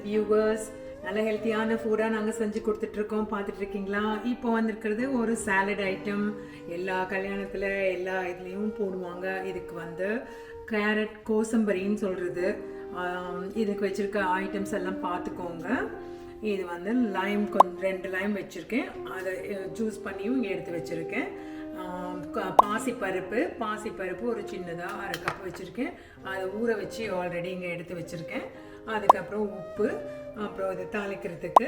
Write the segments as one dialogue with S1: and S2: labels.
S1: Viewers. நல்ல ஹெல்த்தியான ஃபுட்டாக நாங்கள் செஞ்சு கொடுத்துட்ருக்கோம், பார்த்துட்ருக்கீங்களா? இப்போ வந்திருக்கிறது ஒரு சாலட் ஐட்டம். எல்லா கல்யாணத்தில் எல்லா இதுலேயும் போடுவாங்க. இதுக்கு வந்து கேரட் கோசம்பரின்னு சொல்கிறது. இதுக்கு வச்சுருக்க ஐட்டம்ஸ் எல்லாம் பார்த்துக்கோங்க. இது வந்து லைம், கொஞ்சம் 2 லைம் வச்சுருக்கேன், அதை ஜூஸ் பண்ணியும் இங்கே எடுத்து வச்சுருக்கேன். பாசிப்பருப்பு ஒரு சின்னதாக 1/2 கப் வச்சுருக்கேன், அதை ஊற வச்சு ஆல்ரெடி இங்கே எடுத்து வச்சுருக்கேன். அதுக்கப்புறம் உப்பு, அப்புறம் இது தாளிக்கிறதுக்கு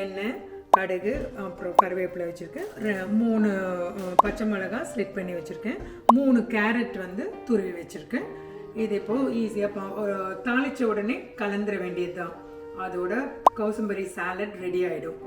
S1: எண்ணெய், கடுகு, அப்புறம் கருவேப்பிலை வச்சுருக்கேன். 3 பச்சை மிளகாய் ஸ்லிட் பண்ணி வச்சுருக்கேன். 3 கேரட் வந்து துருவி வச்சுருக்கேன். இது இப்போது ஈஸியாக தாளித்த உடனே கலந்துட வேண்டியது தான். அதோட கோசம்பரி சாலட் ரெடி ஆகிடும்.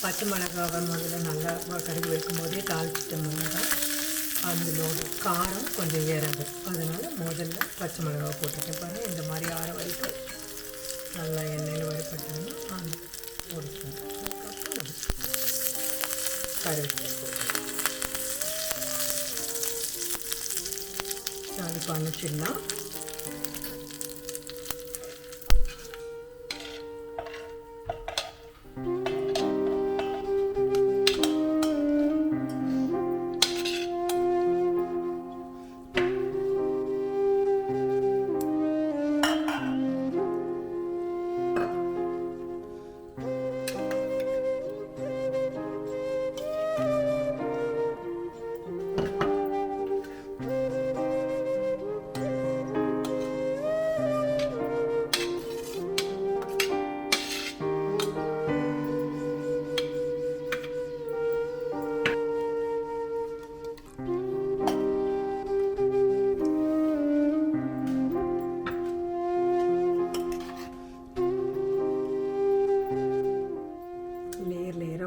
S1: பச்சை மிளகாவை முதல்ல நல்லா கடுகு வைக்கும்போதே தாளிச்சிட்டோம்னா அதோட காரம் கொஞ்சம் ஏறாது. அதனால் முதல்ல பச்சை மிளகாவை போட்டுட்டு பாருங்கள். இந்த மாதிரி ஆற வரைக்கும் நல்லா எண்ணெயில் வறுப்பட்டோம்னா அது போட்டுக்கணும். அதுக்கப்புறம் கருவேப்பிலை போட்டு அது பண்ணிச்சிடலாம்.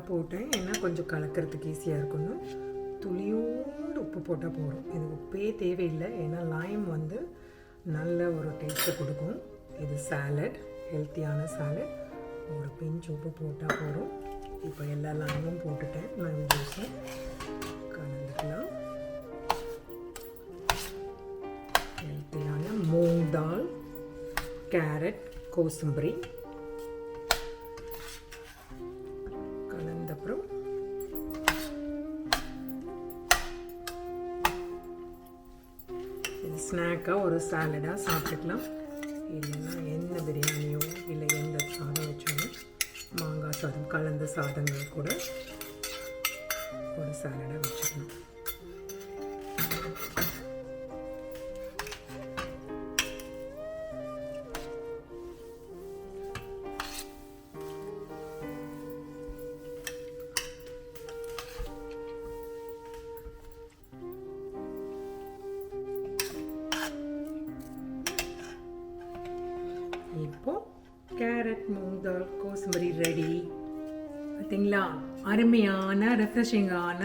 S1: போட்டேன், ஏன்னா கொஞ்சம் கலக்கிறதுக்கு ஈஸியாக இருக்கணும். துளியோடு உப்பு போட்டால் போதும். இது உப்பே தேவையில்லை, ஏன்னா லைம் வந்து நல்ல ஒரு டேஸ்ட்டை கொடுக்கும். இது சாலட், ஹெல்த்தியான சாலட். ஒரு பிஞ்ச் உப்பு போட்டால் போதும். இப்போ எல்லா லைமும் போட்டுட்டேன். லைம் ஜூஸை கலந்துக்கலாம். ஹெல்த்தியான மூங் தால், கேரட், கோசம்பரி கலந்தப்புறம் இது ஸ்நாக்காக ஒரு சாலடாக சாப்பிட்டுக்கலாம். இல்லைன்னா எந்த பிரியாணியோ இல்லை எந்த சாதம் வச்சாலும், மாங்காய் சாதம், கலந்த சாதங்கள் கூட ஒரு சாலடாக வச்சுக்கலாம். இப்போ கேரட், மூங் தால், கோசம்பரி ரெடி. பார்த்தீங்களா? அருமையான ரெஃப்ரெஷிங்கான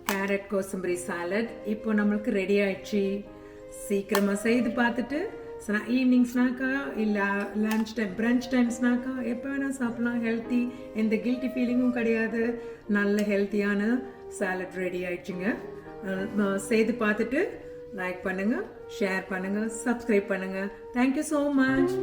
S1: கேரட் கோசம்பரி சாலட் இப்போ நம்மளுக்கு ரெடி ஆயிடுச்சு. சீக்கிரமாக செய்து பார்த்துட்டு ஈவினிங் ஸ்நாக்கா இல்லை லன்ச் டைம், பிரஞ்ச் டைம் ஸ்நாக்கா எப்போ வேணால் சாப்பிட்லாம். ஹெல்த்தி, எந்த கில்ட்டி ஃபீலிங்கும் கிடையாது. நல்ல ஹெல்த்தியான சாலட் ரெடி ஆயிடுச்சுங்க. செய்து பார்த்துட்டு லைக் பண்ணுங்கள், ஷேர் பண்ணுங்கள், சப்ஸ்கிரைப் பண்ணுங்கள். Thank you so much.